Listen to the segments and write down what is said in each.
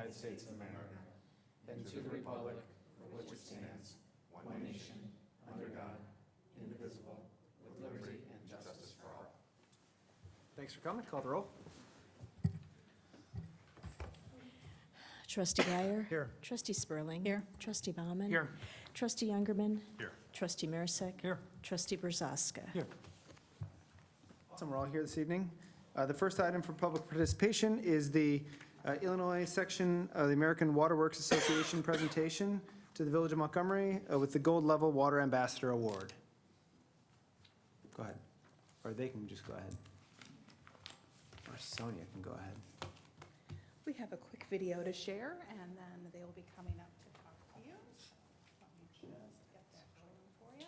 United States of America, and to the republic for which it stands, one nation, under God, indivisible, with liberty and justice for all. Thanks for coming. Call the roll. Trustee Guyer. Here. Trustee Spurling. Here. Trustee Bauman. Here. Trustee Youngerman. Here. Trustee Marisak. Here. Trustee Brzoska. Here. Awesome, we're all here this evening. The first item for public participation is the Illinois section of the American Water Works Association presentation to the Village of Montgomery with the Gold Level Water Ambassador Award. Go ahead. Or they can just go ahead. Or Sonia can go ahead. We have a quick video to share, and then they will be coming up to talk to you. Let me just get that going for you.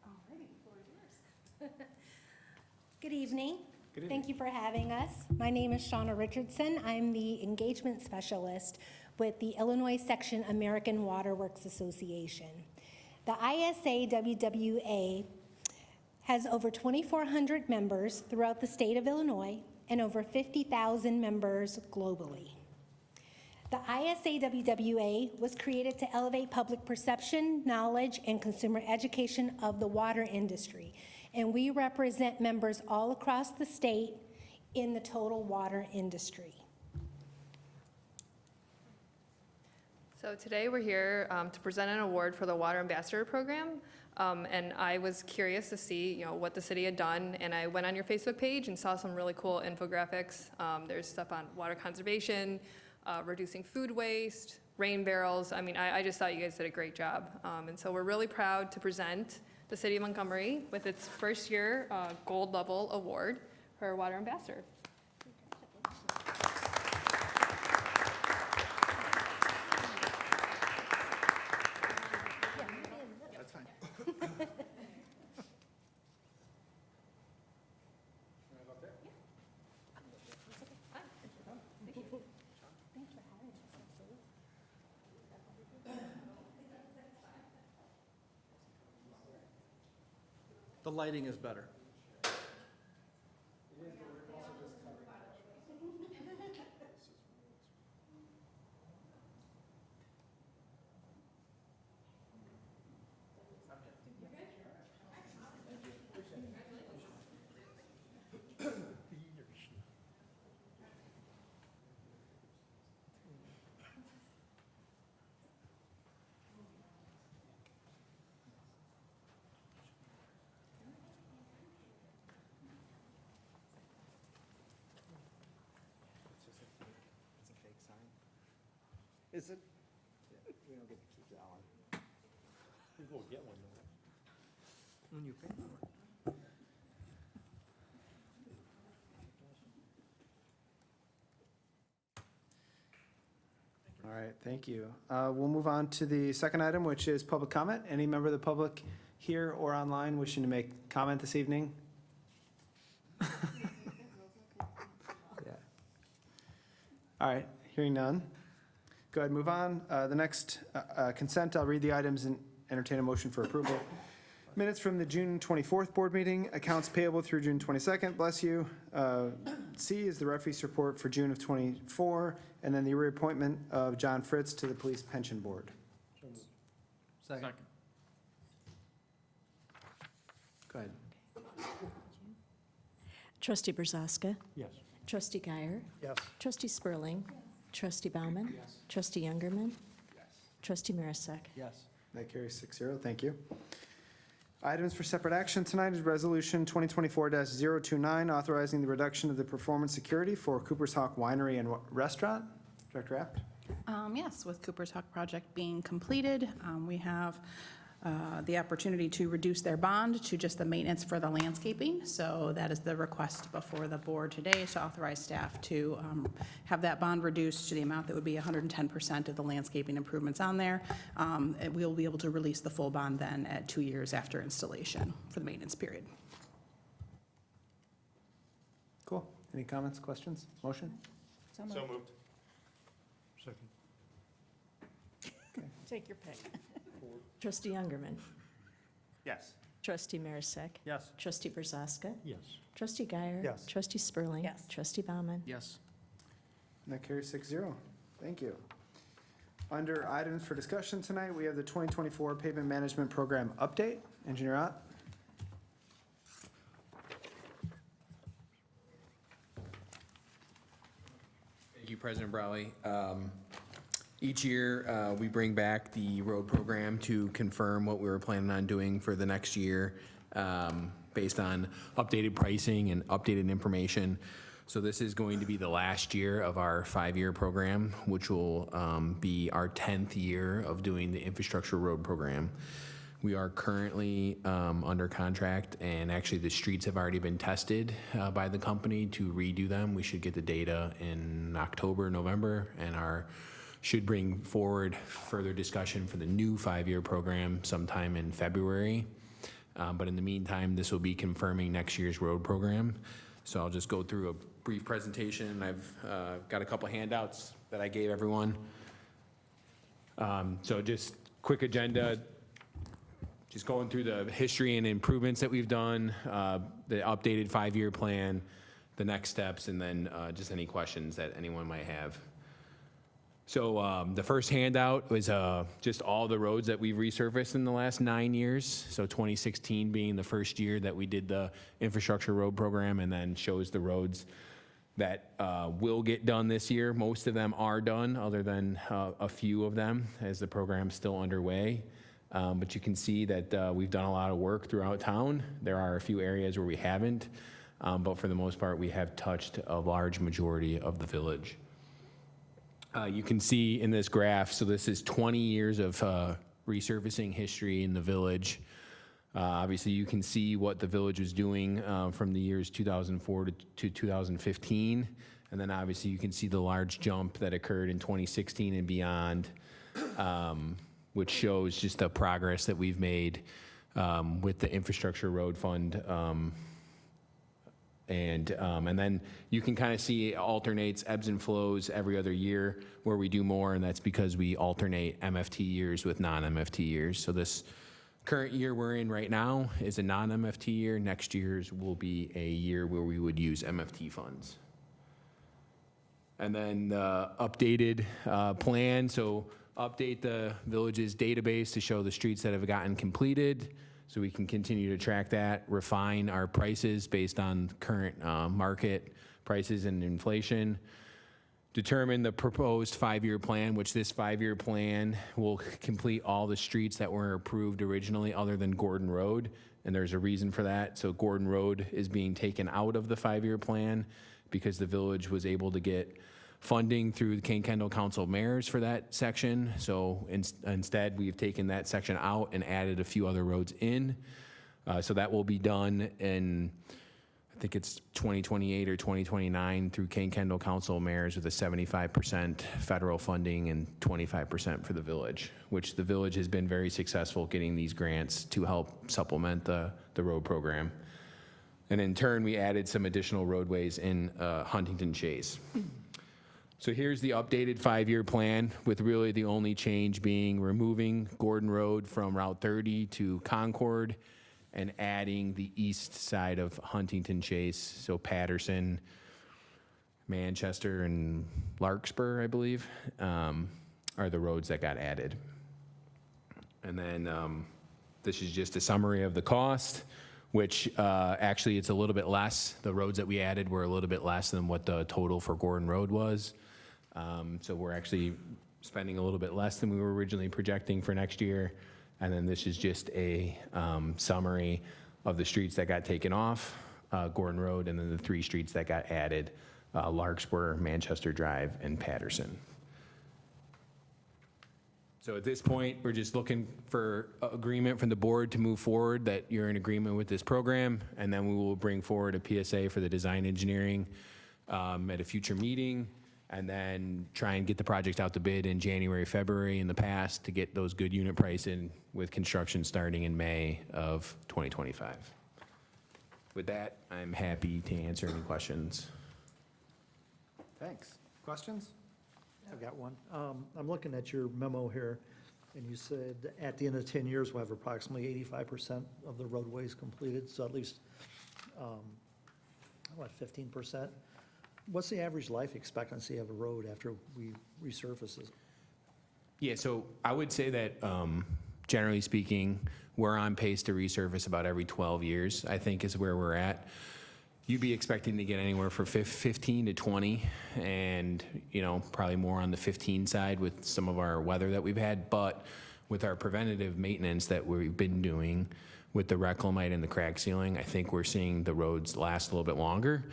Alrighty, the floor is yours. Good evening. Good evening. Thank you for having us. My name is Shauna Richardson. I'm the engagement specialist with the Illinois Section American Water Works Association. The ISA-WWA has over 2,400 members throughout the state of Illinois and over 50,000 members globally. The ISA-WWA was created to elevate public perception, knowledge, and consumer education of the water industry, and we represent members all across the state in the total water industry. So today we're here to present an award for the Water Ambassador Program. And I was curious to see, what the city had done, and I went on your Facebook page and saw some really cool infographics. There's stuff on water conservation, reducing food waste, rain barrels. I mean, I just thought you guys did a great job. And so we're really proud to present the city of Montgomery with its first year gold level award for Water Ambassador. That's fine. The lighting is better. It's a fake sign. Is it? Yeah, we don't get to keep that one. You go get one though. When you pay for it. All right, thank you. We'll move on to the second item, which is public comment. Any member of the public here or online wishing to make comment this evening? Yeah. All right, hearing none. go ahead and move on. The next consent, I'll read the items and entertain a motion for approval. Minutes from the June 24th board meeting, accounts payable through June 22nd, bless you. C is the referees report for June of '24, and then the reappointment of John Fritz to the Police Pension Board. Second. Go ahead. Trustee Brzezka. Yes. Trustee Guyer. Yes. Trustee Spurling. Trustee Bauman. Yes. Trustee Youngerman. Yes. Trustee Marisak. Yes. That carries 6-0, thank you. Items for separate action tonight is Resolution 2024-029, authorizing the reduction of the performance security for Cooper's Hawk Winery and Restaurant. Director Apt? Yes, with Cooper's Hawk project being completed, we have the opportunity to reduce their bond to just the maintenance for the landscaping. So that is the request before the board today, is to authorize staff to have that bond reduced to the amount that would be 110% of the landscaping improvements on there. And we'll be able to release the full bond then at 2 years after installation for the maintenance period. Cool. Any comments, questions, motion? So moved. Take your pick. Trustee Youngerman. Yes. Trustee Marisak. Yes. Trustee Brzezka. Yes. Trustee Guyer. Yes. Trustee Spurling. Yes. Trustee Bauman. Yes. And that carries 6-0. Thank you. Under items for discussion tonight, we have the 2024 Pavement Management Program update. Engineer Ott? Thank you, President Browley. Each year, we bring back the road program to confirm what we were planning on doing for the next year, based on updated pricing and updated information. So this is going to be the last year of our 5-year program, which will be our 10th year of doing the infrastructure road program. We are currently under contract, and actually the streets have already been tested by the company to redo them. We should get the data in October, November, and should bring forward further discussion for the new 5-year program sometime in February. But in the meantime, this will be confirming next year's road program. So I'll just go through a brief presentation. I've got a couple handouts that I gave everyone. So just quick agenda, just going through the history and improvements that we've done, the updated 5-year plan, the next steps, and then just any questions that anyone might have. So the first handout was just all the roads that we've resurfaced in the last 9 years. So 2016 being the first year that we did the infrastructure road program, and then shows the roads that will get done this year. Most of them are done, other than a few of them, as the program's still underway. But you can see that we've done a lot of work throughout town. There are a few areas where we haven't, but for the most part, we have touched a large majority of the village. You can see in this graph, so this is 20 years of resurfacing history in the village. Obviously, you can see what the village was doing from the years 2004 to 2015. And then obviously you can see the large jump that occurred in 2016 and beyond, which shows just the progress that we've made with the infrastructure road fund. And then you can kind of see it alternates, ebbs and flows every other year where we do more, and that's because we alternate MFT years with non-MFT years. So this current year we're in right now is a non-MFT year. Next year's will be a year where we would use MFT funds. And then the updated plan, so update the village's database to show the streets that have gotten completed, so we can continue to track that, refine our prices based on current market prices and inflation, determine the proposed 5-year plan, which this 5-year plan will complete all the streets that were approved originally other than Gordon Road, and there's a reason for that. So Gordon Road is being taken out of the 5-year plan because the village was able to get funding through the Kane Kendall Council of Mayors for that section. So instead, we've taken that section out and added a few other roads in. So that will be done in, I think it's 2028 or 2029 through Kane Kendall Council of Mayors with a 75% federal funding and 25% for the village, which the village has been very successful getting these grants to help supplement the road program. And in turn, we added some additional roadways in Huntington Chase. So here's the updated 5-year plan, with really the only change being removing Gordon Road from Route 30 to Concord and adding the east side of Huntington Chase, so Patterson, Manchester, and Larkspur, I believe, are the roads that got added. And then this is just a summary of the cost, which actually it's a little bit less. The roads that we added were a little bit less than what the total for Gordon Road was. So we're actually spending a little bit less than we were originally projecting for next year. And then this is just a summary of the streets that got taken off, Gordon Road, and then the 3 streets that got added, Larkspur, Manchester Drive, and Patterson. So at this point, we're just looking for agreement from the board to move forward, that you're in agreement with this program, and then we will bring forward a PSA for the design engineering at a future meeting, and then try and get the project out to bid in January, February in the past to get those good unit pricing, with construction starting in May of 2025. With that, I'm happy to answer any questions. Thanks. Questions? I've got one. I'm looking at your memo here, and you said at the end of 10 years, we'll have approximately 85% of the roadways completed, so at least, 15%? What's the average life expectancy of a road after we resurface it? Yeah, so I would say that, generally speaking, we're on pace to resurface about every 12 years, I think is where we're at. You'd be expecting to get anywhere from 15 to 20, and, you know, probably more on the 15 side with some of our weather that we've had. But with our preventative maintenance that we've been doing with the reclamite and the crack sealing, I think we're seeing the roads last a little bit longer.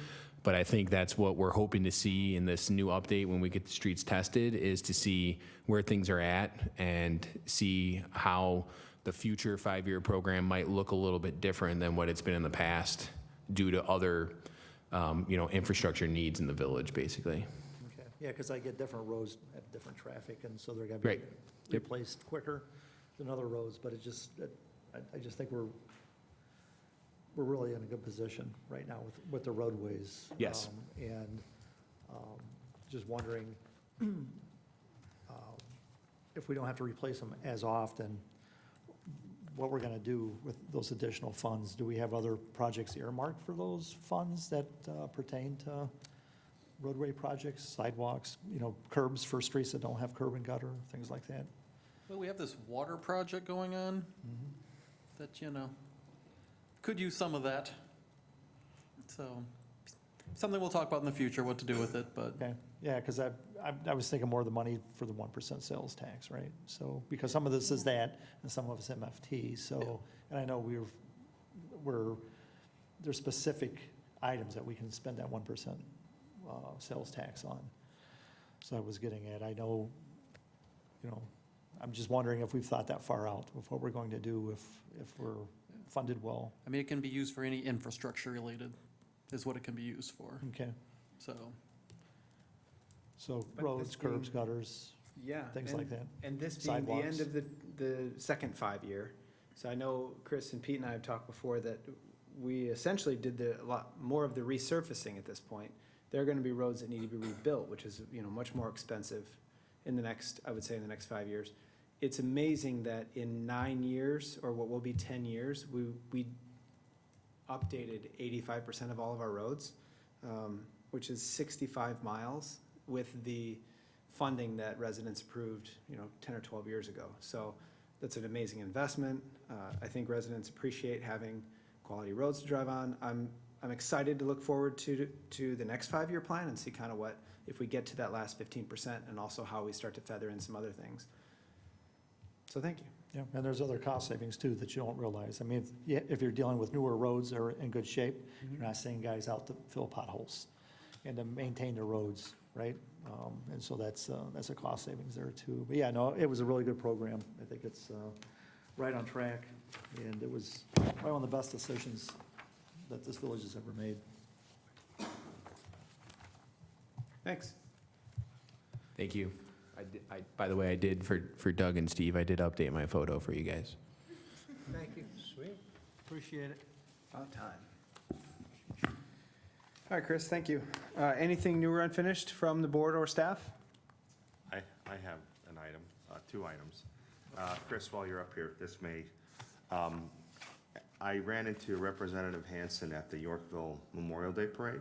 But I think that's what we're hoping to see in this new update when we get the streets tested, is to see where things are at and see how the future 5-year program might look a little bit different than what it's been in the past, due to other, infrastructure needs in the village, basically. Okay, yeah, because I get different roads have different traffic, and so they're gonna be Right. Yep. replaced quicker than other roads, but I just think we're really in a good position right now with the roadways. Yes. Just wondering if we don't have to replace them as often, what we're gonna do with those additional funds. Do we have other projects earmarked for those funds that pertain to roadway projects, sidewalks, curbs for streets that don't have curb and gutter, things like that? Well, we have this water project going on that, could use some of that. So, something we'll talk about in the future, what to do with it, but Okay, yeah, because I was thinking more of the money for the 1% sales tax, right? So, because some of this is that, and some of it's MFT, so, and I know there's specific items that we can spend that 1% sales tax on. So I was getting at, I know, I'm just wondering if we've thought that far out with what we're going to do if we're funded well. I mean, it can be used for any infrastructure related, is what it can be used for, Okay, so. so But roads, this curbs, being- gutters, Yeah. Things like that. And this being the end Sidewalks. of the second 5-year. So I know Chris and Pete and I have talked before that we essentially did a lot more of the resurfacing at this point. There are going to be roads that need to be rebuilt, which is, much more expensive in the next 5 years. It's amazing that in 9 years, or what will be 10 years, we updated 85% of all of our roads, which is 65 miles with the funding that residents approved, 10 or 12 years ago. So that's an amazing investment. I think residents appreciate having quality roads to drive on. I'm excited to look forward to the next 5-year plan and see kind of what, if we get to that last 15%, and also how we start to feather in some other things. So thank you. yeah, and there's other cost savings too that you don't realize. I mean, if you're dealing with newer roads that are in good shape, you're not sending guys out to fill potholes and to maintain the roads, right? And so that's a cost savings there too. But yeah, no, it was a really good program. I think it's right on track, and it was probably one of the best decisions that this village has ever made. Thanks. Thank you. By the way, I did, for Doug and Steve, I did update my photo for you guys. Thank you. Sweet. Appreciate it. About time. All right, Chris, thank you. Anything new or unfinished from the board or staff? I have an item, two items. Chris, while you're up here, this may, I ran into Representative Hanson at the Yorkville Memorial Day Parade,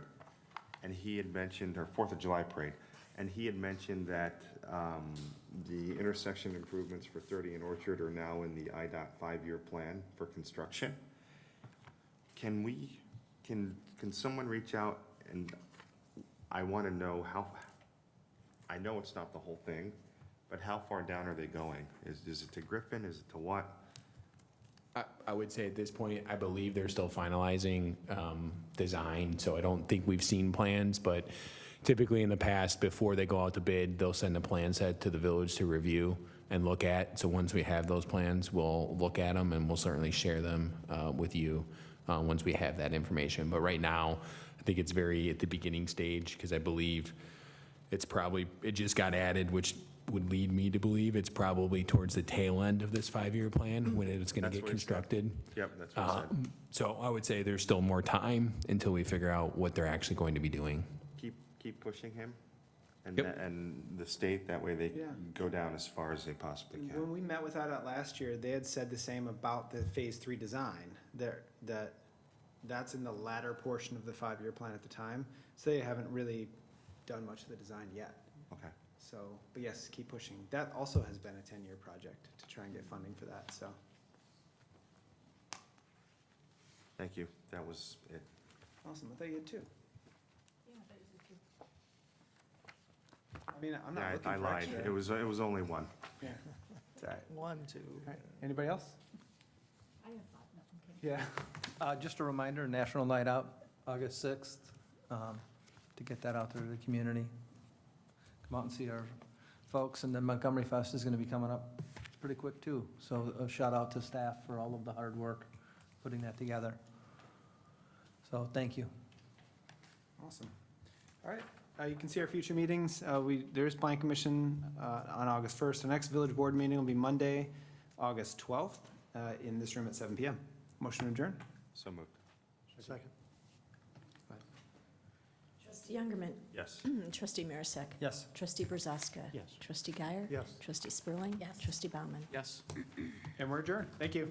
and he had mentioned, or 4th of July Parade, and he had mentioned that the intersection improvements for 30 and Orchard are now in the IDOT 5-year plan for construction. Can someone reach out, and I want to know how, I know it's not the whole thing, but how far down are they going? Is it to Griffin? Is it to what? I would say at this point, I believe they're still finalizing design, so I don't think we've seen plans, but typically in the past, before they go out to bid, they'll send a plan set to the village to review and look at. So once we have those plans, we'll look at them and we'll certainly share them with you once we have that information. But right now, I think it's very at the beginning stage, because I believe it's probably, it just got added, which would lead me to believe it's probably towards the tail end of this 5-year plan when it's going to That's get what he said. constructed. Yep, that's what I said. So I would say there's still more time until we figure out what they're actually going to be doing. Keep pushing him and, Yep. and the state, that way they Yeah. go down as far as they possibly When can. we met with IDOT last year, they had said the same about the Phase 3 design, that's in the latter portion of the 5-year plan at the time, so they haven't really done much of the design yet. Okay, So, but yes, keep pushing. That also has been a 10-year project to try and get funding for that, so. thank you. That was it. Awesome, I thought you had two. I mean, I'm not Yeah, looking I for lied. extra. It was only one. Yeah, it's all right. 1, 2. All right. Anybody else? Yeah. Just a reminder, National Night Out, August 6th, to get that out there to the community. Come out and see our folks, and then Montgomery Fest is going to be coming up pretty quick, too. So a shout out to staff for all of the hard work putting that together. So thank you. Awesome. All right, you can see our future meetings. There is Plan Commission on August 1st. The next village board meeting will be Monday, August 12th, in this room at 7 PM. Motion to adjourn? So moved. Second. Trustee Youngerman. Yes. Trustee Marisak. Yes. Trustee Brazaska. Yes. Trustee Guyer. Yes. Trustee Spurling. Yes. Trustee Bauman. Yes. And we're adjourned. Thank you.